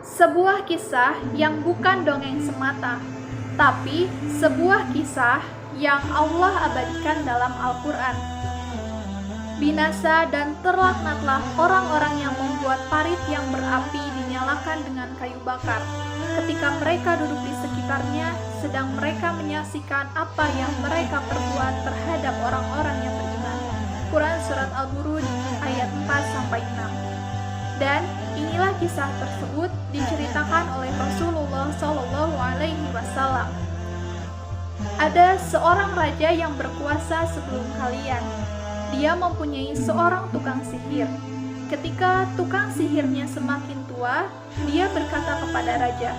Sebuah kisah yang bukan dongeng semata, tapi sebuah kisah yang Allah abadikan dalam Al-Quran. Binasa dan terlaknatlah orang-orang yang membuat parit yang berapi dinyalakan dengan kayu bakar, ketika mereka duduk di sekitarnya, sedang mereka menyaksikan apa yang mereka perbuat terhadap orang-orang yang beriman. Quran Surat Al-Buruj ayat 4-6. Dan inilah kisah tersebut diceritakan oleh Rasulullah SAW. Ada seorang raja yang berkuasa sebelum kalian. Dia mempunyai seorang tukang sihir. Ketika tukang sihirnya semakin tua, dia berkata kepada raja,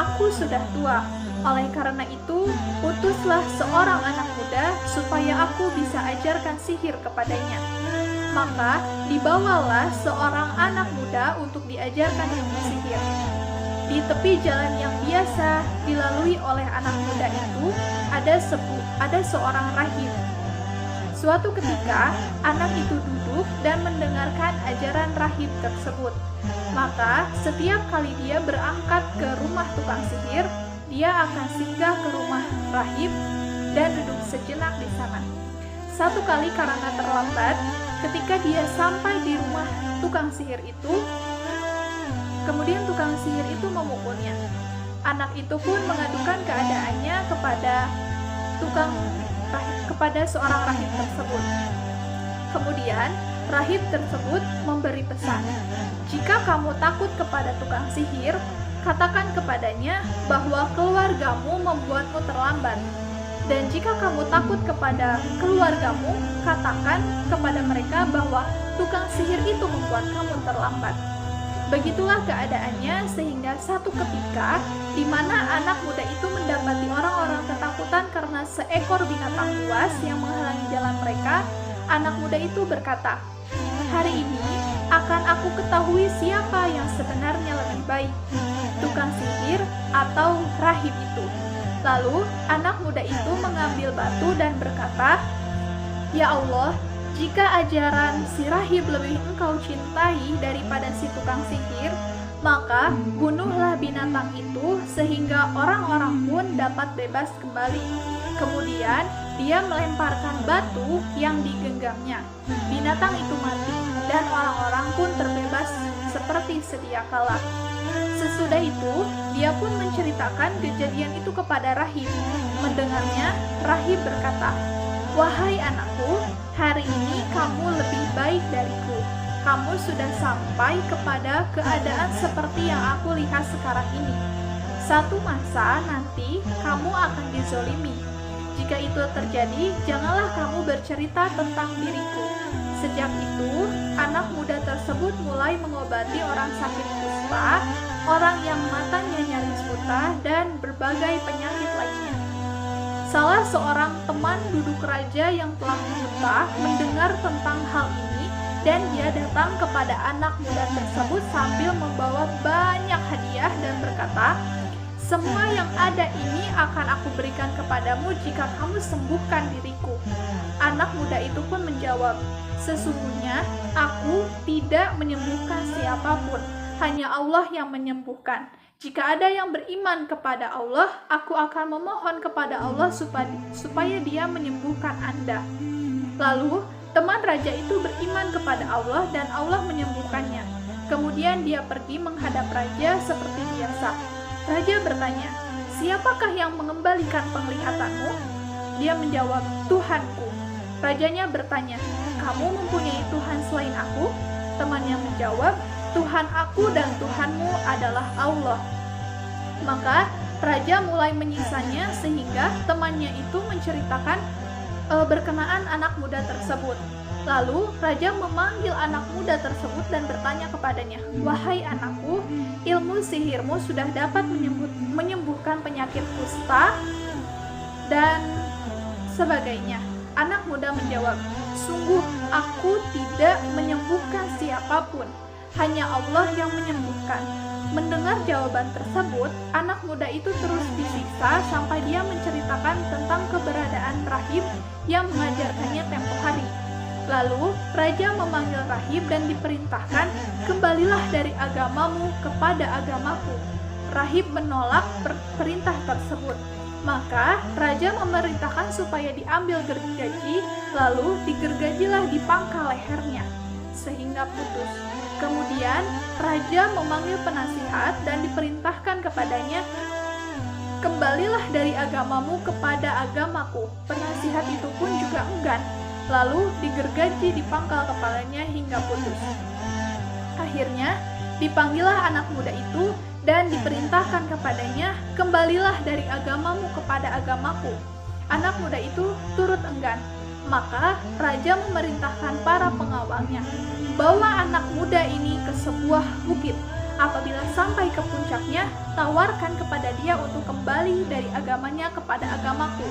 "Aku sudah tua, oleh karena itu utuslah seorang anak muda supaya aku bisa ajarkan sihir kepadanya." Maka dibawalah seorang anak muda untuk diajarkan ilmu sihir. Di tepi jalan yang biasa dilalui oleh anak muda itu ada seorang rahib. Suatu ketika anak itu duduk dan mendengarkan ajaran rahib tersebut. Maka setiap kali dia berangkat ke rumah tukang sihir, dia akan singgah ke rumah rahib dan duduk sejenak di sana. Satu kali karena terlambat, ketika dia sampai di rumah tukang sihir itu, kemudian tukang sihir itu memukulnya. Anak itu pun mengadukan keadaannya kepada seorang rahib tersebut. Kemudian rahib tersebut memberi pesan, "Jika kamu takut kepada tukang sihir, katakan kepadanya bahwa keluargamu membuatmu terlambat. Dan jika kamu takut kepada keluargamu, katakan kepada mereka bahwa tukang sihir itu membuat kamu terlambat." Begitulah keadaannya, sehingga satu ketika di mana anak muda itu mendapati orang-orang ketakutan karena seekor binatang buas yang menghalangi jalan mereka, anak muda itu berkata, "Hari ini akan aku ketahui siapa yang sebenarnya lebih baik, tukang sihir atau rahib itu." Lalu anak muda itu mengambil batu dan berkata, "Ya Allah, jika ajaran si rahib lebih engkau cintai daripada si tukang sihir, maka bunuhlah binatang itu sehingga orang-orang pun dapat bebas kembali." Kemudian dia melemparkan batu yang digenggamnya. Binatang itu mati dan orang-orang pun terbebas seperti sedia kala. Sesudah itu, dia pun menceritakan kejadian itu kepada rahib. Mendengarnya, rahib berkata, "Wahai anakku, hari ini kamu lebih baik dariku. Kamu sudah sampai kepada keadaan seperti yang aku lihat sekarang ini. Satu masa nanti kamu akan dizolimi. Jika itu terjadi, janganlah kamu bercerita tentang diriku." Sejak itu, anak muda tersebut mulai mengobati orang sakit kusta, orang yang matanya nyaris buta, dan berbagai penyakit lainnya. Salah seorang teman duduk raja yang telah buta mendengar tentang hal ini, dan dia datang kepada anak muda tersebut sambil membawa banyak hadiah dan berkata, "Semua yang ada ini akan aku berikan kepadamu jika kamu sembuhkan diriku." Anak muda itu pun menjawab, "Sesungguhnya aku tidak menyembuhkan siapapun, hanya Allah yang menyembuhkan. Jika ada yang beriman kepada Allah, aku akan memohon kepada Allah supaya Dia menyembuhkan Anda." Lalu teman raja itu beriman kepada Allah dan Allah menyembuhkannya. Kemudian dia pergi menghadap raja seperti biasa. Raja bertanya, "Siapakah yang mengembalikan penglihatanmu?" Dia menjawab, "Tuhanku." Rajanya bertanya, "Kamu mempunyai Tuhan selain aku?" Temannya menjawab, "Tuhan aku dan Tuhanmu adalah Allah." Maka raja mulai menyisanya sehingga temannya itu menceritakan berkenaan anak muda tersebut. Lalu raja memanggil anak muda tersebut dan bertanya kepadanya, "Wahai anakku, ilmu sihirmu sudah dapat menyembuhkan penyakit kusta dan sebagainya." Anak muda menjawab, "Sungguh aku tidak menyembuhkan siapapun, hanya Allah yang menyembuhkan." Mendengar jawaban tersebut, anak muda itu terus disiksa sampai dia menceritakan tentang keberadaan rahib yang mengajarkannya tempo hari. Lalu raja memanggil rahib dan diperintahkan, "Kembalilah dari agamamu kepada agamaku." Rahib menolak perintah tersebut. Maka raja memerintahkan supaya diambil gergaji, lalu digergajilah di pangkal lehernya sehingga putus. Kemudian raja memanggil penasihat dan diperintahkan kepadanya, "Kembalilah dari agamamu kepada agamaku." Penasihat itu pun juga enggan, lalu digergaji di pangkal kepalanya hingga putus. Akhirnya dipanggillah anak muda itu dan diperintahkan kepadanya, "Kembalilah dari agamamu kepada agamaku." Anak muda itu turut enggan. Maka raja memerintahkan para pengawalnya, "Bawa anak muda ini ke sebuah bukit. Apabila sampai ke puncaknya, tawarkan kepada dia untuk kembali dari agamanya kepada agamaku.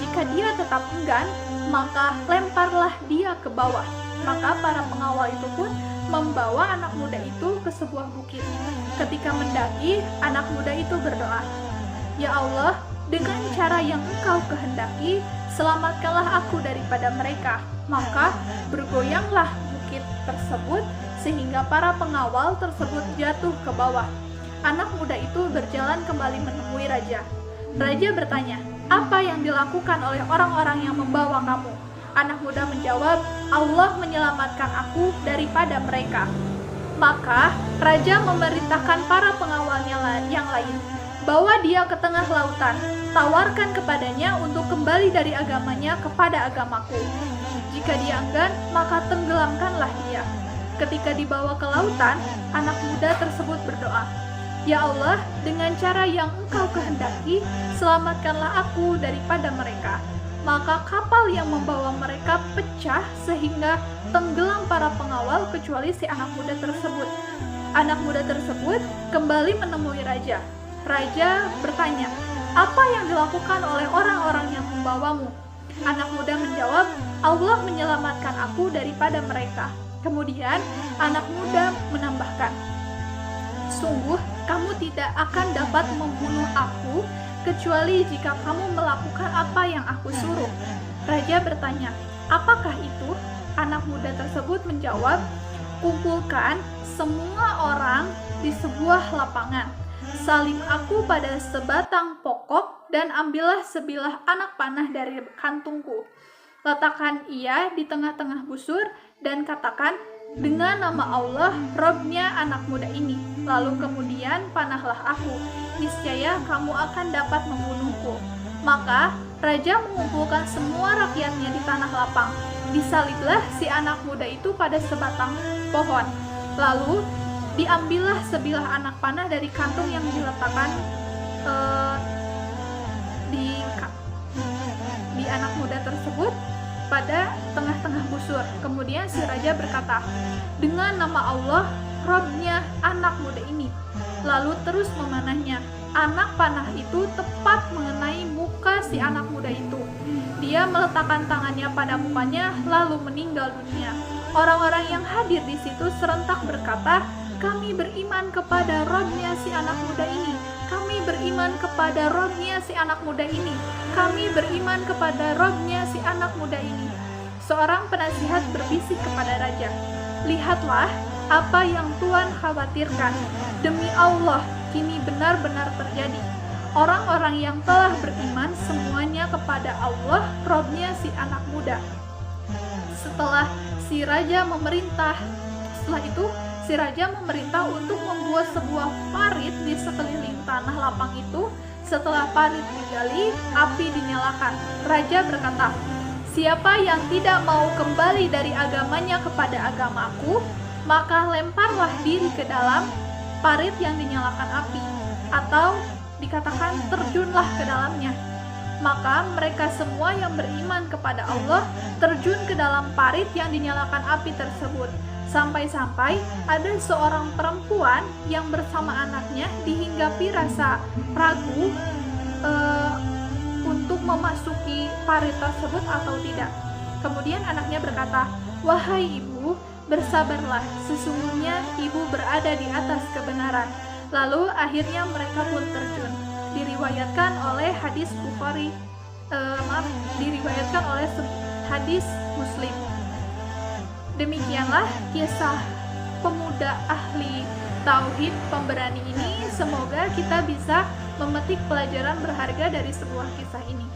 Jika dia tetap enggan, maka lemparlah dia ke bawah." Maka para pengawal itu pun membawa anak muda itu ke sebuah bukit. Ketika mendaki, anak muda itu berdoa, "Ya Allah, dengan cara yang Engkau kehendaki, selamatkanlah aku daripada mereka." Maka bergoyanglah bukit tersebut sehingga para pengawal tersebut jatuh ke bawah. Anak muda itu berjalan kembali menemui raja. Raja bertanya, "Apa yang dilakukan oleh orang-orang yang membawa kamu?" Anak muda menjawab, "Allah menyelamatkan aku daripada mereka." Maka raja memerintahkan para pengawalnya yang lain, "Bawa dia ke tengah lautan, tawarkan kepadanya untuk kembali dari agamanya kepada agamaku. Jika dia enggan, maka tenggelamkanlah dia." Ketika dibawa ke lautan, anak muda tersebut berdoa, "Ya Allah, dengan cara yang Engkau kehendaki, selamatkanlah aku daripada mereka." Maka kapal yang membawa mereka pecah sehingga tenggelam para pengawal kecuali si anak muda tersebut. Anak muda tersebut kembali menemui raja. Raja bertanya, "Apa yang dilakukan oleh orang-orang yang membawamu?" Anak muda menjawab, "Allah menyelamatkan aku daripada mereka." Kemudian anak muda menambahkan, "Sungguh kamu tidak akan dapat membunuh aku kecuali jika kamu melakukan apa yang aku suruh." Raja bertanya, "Apakah itu?" Anak muda tersebut menjawab, "Kumpulkan semua orang di sebuah lapangan, salim aku pada sebatang pokok, dan ambillah sebilah anak panah dari kantungku. Letakkan ia di tengah-tengah busur dan katakan, 'Dengan nama Allah, Robnya anak muda ini.' Lalu kemudian panahlah aku. Niscaya kamu akan dapat membunuhku." Maka raja mengumpulkan semua rakyatnya di tanah lapang. Disaliblah si anak muda itu pada sebatang pohon. Lalu diambillah sebilah anak panah dari kantung yang diletakkan di anak muda tersebut pada tengah-tengah busur. Kemudian si raja berkata, "Dengan nama Allah, Robnya anak muda ini." Lalu terus memanahnya. Anak panah itu tepat mengenai muka si anak muda itu. Dia meletakkan tangannya pada mukanya lalu meninggal dunia. Orang-orang yang hadir di situ serentak berkata, "Kami beriman kepada Robnya si anak muda ini. Kami beriman kepada Robnya si anak muda ini. Kami beriman kepada Robnya si anak muda ini." Seorang penasihat berbisik kepada raja, "Lihatlah apa yang Tuhan khawatirkan. Demi Allah, kini benar-benar terjadi. Orang-orang yang telah beriman semuanya kepada Allah, Robnya si anak muda." Setelah itu si raja memerintah untuk membuat sebuah parit di sekeliling tanah lapang itu. Setelah parit digali, api dinyalakan. Raja berkata, "Siapa yang tidak mau kembali dari agamanya kepada agamaku, maka lemparlah diri ke dalam parit yang dinyalakan api, atau dikatakan terjunlah ke dalamnya." Maka mereka semua yang beriman kepada Allah terjun ke dalam parit yang dinyalakan api tersebut. Sampai-sampai ada seorang perempuan yang bersama anaknya dihinggapi rasa ragu untuk memasuki parit tersebut atau tidak. Kemudian anaknya berkata, "Wahai ibu, bersabarlah, sesungguhnya ibu berada di atas kebenaran." Lalu akhirnya mereka pun terjun. Diriwayatkan oleh hadis Muslim. Demikianlah kisah pemuda ahli tauhid pemberani ini. Semoga kita bisa memetik pelajaran berharga dari sebuah kisah ini.